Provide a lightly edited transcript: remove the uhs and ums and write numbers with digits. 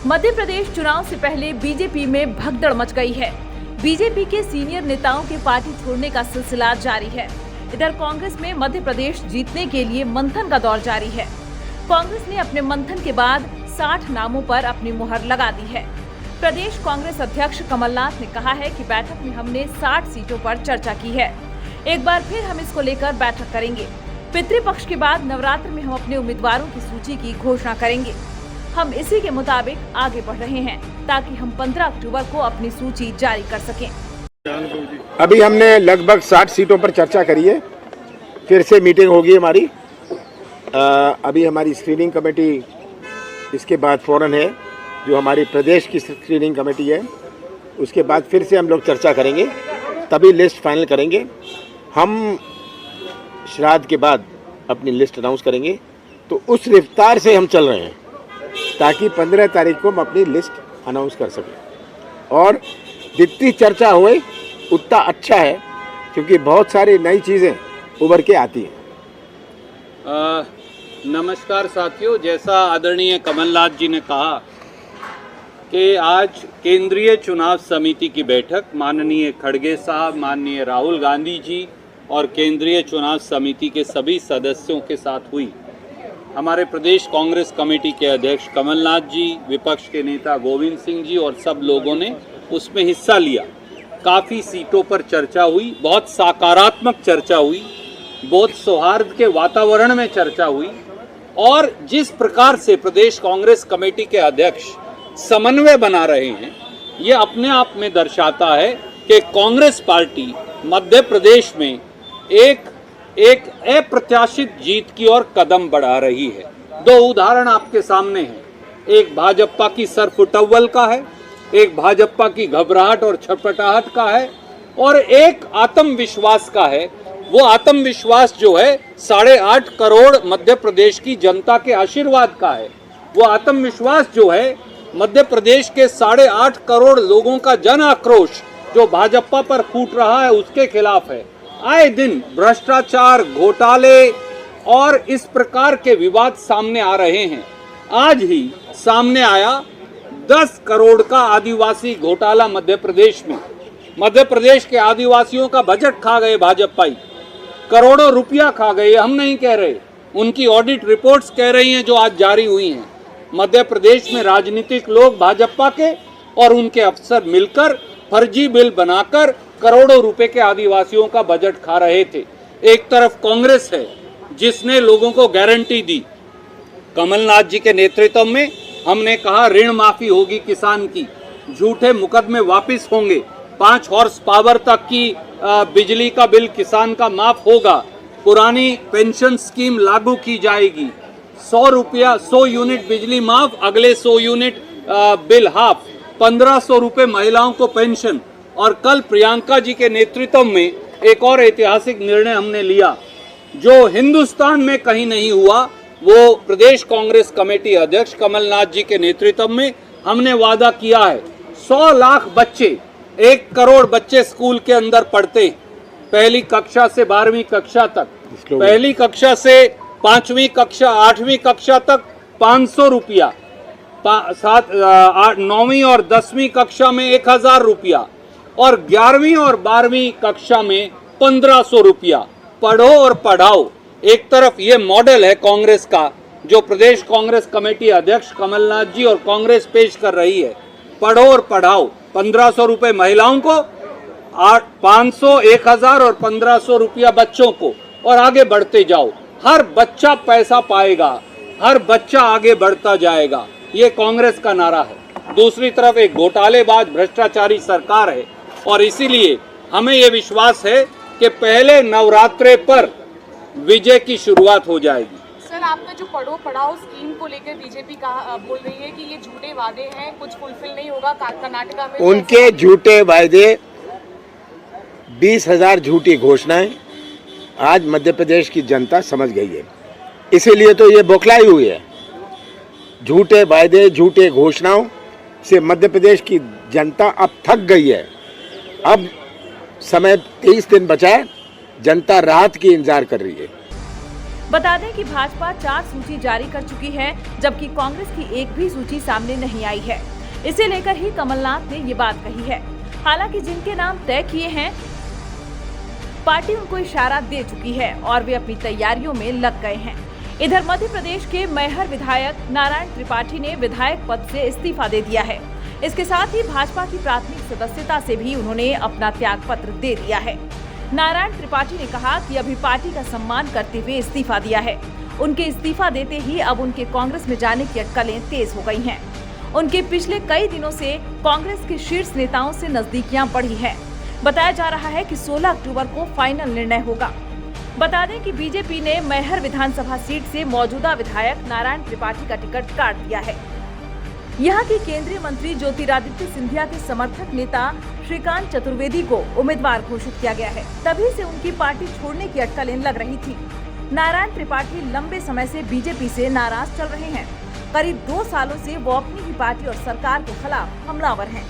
मध्य प्रदेश चुनाव से पहले बीजेपी में भगदड़ मच गई है। बीजेपी के सीनियर नेताओं के पार्टी छोड़ने का सिलसिला जारी है। इधर कांग्रेस में मध्य प्रदेश जीतने के लिए मंथन का दौर जारी है। कांग्रेस ने अपने मंथन के बाद 60 नामों पर अपनी मुहर लगा दी है। प्रदेश कांग्रेस अध्यक्ष कमलनाथ ने कहा है कि बैठक में हमने 60 सीटों पर चर्चा की है। एक बार फिर हम इसको लेकर बैठक करेंगे। पितृपक्ष के बाद नवरात्र में हम अपने उम्मीदवारों की सूची की घोषणा करेंगे। हम इसी के मुताबिक आगे बढ़ रहे हैं ताकि हम 15 अक्टूबर को अपनी सूची जारी कर सकें। अभी हमने लगभग 60 सीटों पर चर्चा करी है। फिर से मीटिंग होगी हमारी। अभी हमारी स्क्रीनिंग कमेटी इसके बाद फौरन है, जो हमारी प्रदेश की स्क्रीनिंग कमेटी है। उसके बाद फिर से हम लोग चर्चा करेंगे, तभी लिस्ट फाइनल करेंगे। हम श्राद्ध के बाद अपनी लिस्ट अनाउंस करेंगे। तो उस रफ्तार से हम चल रहे हैं ताकि 15 तारीख को हम अपनी लिस्ट अनाउंस कर सकें। और जितनी चर्चा होए उतना अच्छा है, क्योंकि बहुत सारी नई चीज़ें उभर के आती हैं। नमस्कार साथियों, जैसा आदरणीय कमलनाथ जी ने कहा कि आज केंद्रीय चुनाव समिति की बैठक माननीय खड़गे साहब, माननीय राहुल गांधी जी और केंद्रीय चुनाव समिति के सभी सदस्यों के साथ हुई। हमारे प्रदेश कांग्रेस कमेटी के अध्यक्ष कमलनाथ जी, विपक्ष के नेता गोविंद सिंह जी और सब लोगों ने उसमें हिस्सा लिया। काफ़ी सीटों पर चर्चा हुई, बहुत सकारात्मक चर्चा हुई, बहुत सौहार्द के वातावरण में चर्चा हुई। और जिस प्रकार से प्रदेश कांग्रेस कमेटी के अध्यक्ष समन्वय बना रहे हैं, ये अपने आप में दर्शाता है कि कांग्रेस पार्टी मध्य प्रदेश में एक अप्रत्याशित जीत की ओर कदम बढ़ा रही है। दो उदाहरण आपके सामने हैं। एक भाजपा की सरफुटव्वल का है, एक भाजपा की घबराहट और छटपटाहट का है, और एक आत्मविश्वास का है। वो आत्मविश्वास जो है 8.5 करोड़ मध्य प्रदेश की जनता के आशीर्वाद का है। वो आत्मविश्वास जो है मध्य प्रदेश के 8.5 करोड़ लोगों का जन आक्रोश जो भाजपा पर फूट रहा है उसके खिलाफ है। आए दिन भ्रष्टाचार, घोटाले और इस प्रकार के विवाद सामने आ रहे हैं। आज ही सामने आया 10 करोड़ का आदिवासी घोटाला मध्य प्रदेश में। मध्य प्रदेश के आदिवासियों का बजट खा गए भाजपाई, करोड़ों रुपया खा गए। हम नहीं कह रहे, उनकी ऑडिट रिपोर्ट्स कह रही हैं जो आज जारी हुई हैं। मध्य प्रदेश में राजनीतिक लोग भाजपा के और उनके अफसर मिलकर फर्जी बिल बनाकर करोड़ों रुपए के आदिवासियों का बजट खा रहे थे। एक तरफ कांग्रेस है जिसने लोगों को गारंटी दी। कमलनाथ जी के नेतृत्व में हमने कहा ऋण माफी होगी किसान की, झूठे मुकदमे वापस होंगे, 5 हॉर्स पावर तक की बिजली का बिल किसान का माफ होगा, पुरानी पेंशन स्कीम लागू की जाएगी, 100 यूनिट बिजली माफ, अगले 100 यूनिट बिल हाफ, 1500 रुपये महिलाओं को पेंशन। और कल प्रियंका जी के नेतृत्व में एक और ऐतिहासिक निर्णय हमने लिया जो हिंदुस्तान में कहीं नहीं हुआ। वो प्रदेश कांग्रेस कमेटी अध्यक्ष कमलनाथ जी के नेतृत्व में हमने वादा किया है। 100 लाख बच्चे, 1 करोड़ बच्चे स्कूल के अंदर पढ़ते, पहली कक्षा से 12वीं कक्षा तक, पहली कक्षा से 5वीं कक्षा 8वीं कक्षा तक 500 रुपया, 9वीं और 10वीं कक्षा में 1000 रुपया, और 11वीं और 12वीं कक्षा में 1500 रुपया। पढ़ो और पढ़ाओ। एक तरफ ये मॉडल है कांग्रेस का जो प्रदेश कांग्रेस कमेटी अध्यक्ष कमलनाथ जी और कांग्रेस पेश कर रही है। पढ़ो और पढ़ाओ, 1500 रुपये महिलाओं को, 500, 1000 और 1500 रुपया बच्चों को, और आगे बढ़ते जाओ। हर बच्चा पैसा पाएगा, हर बच्चा आगे बढ़ता जाएगा। ये कांग्रेस का नारा है। दूसरी तरफ एक घोटालेबाज भ्रष्टाचारी सरकार है, और इसीलिए हमें ये विश्वास है कि पहले नवरात्रे पर विजय की शुरुआत हो जाएगी। सर, आपका जो पढ़ो पढ़ाओ स्कीम को लेकर बीजेपी बोल रही है कि ये झूठे वादे हैं, कुछ फुलफिल नहीं होगा। कर्नाटका में उनके झूठे वायदे, 20,000 झूठी घोषणाएं आज मध्य प्रदेश की जनता समझ गई है। इसीलिए तो ये बौखलाई हुई है। झूठे वायदे, झूठे घोषणाओं से मध्य प्रदेश की जनता अब थक गई है। अब समय 23 दिन बचा है, जनता राहत की इंतजार कर रही है। बता दें कि भाजपा 4 सूची जारी कर चुकी है, जबकि कांग्रेस की एक भी सूची सामने नहीं आई है। इसे लेकर ही कमलनाथ ने ये बात कही है। हालांकि जिनके नाम तय किए हैं, पार्टी उनको इशारा दे चुकी है और वे अपनी तैयारियों में लग गए हैं। इधर मध्य प्रदेश के मैहर विधायक नारायण त्रिपाठी ने विधायक पद से इस्तीफा दे दिया है। इसके साथ ही भाजपा की प्राथमिक सदस्यता से भी उन्होंने अपना त्याग पत्र दे दिया है। नारायण त्रिपाठी ने कहा कि अभी पार्टी का सम्मान करते हुए इस्तीफा दिया है। उनके इस्तीफा देते ही अब उनके कांग्रेस में जाने की अटकलें तेज हो गई हैं। उनके पिछले कई दिनों से कांग्रेस के शीर्ष नेताओं से नजदीकियां बढ़ी है। बताया जा रहा है कि 16 अक्टूबर को फाइनल निर्णय होगा। बता दें कि बीजेपी ने मैहर विधानसभा सीट से मौजूदा विधायक नारायण त्रिपाठी का टिकट काट दिया है। यहाँ की केंद्रीय मंत्री ज्योतिरादित्य सिंधिया के समर्थक नेता श्रीकांत चतुर्वेदी को उम्मीदवार घोषित किया गया है। तभी से उनकी पार्टी छोड़ने की अटकलें लग रही थी। नारायण त्रिपाठी लंबे समय से बीजेपी से नाराज चल रहे हैं। करीब 2 सालों से वो अपनी ही पार्टी और सरकार के खिलाफ हमलावर हैं।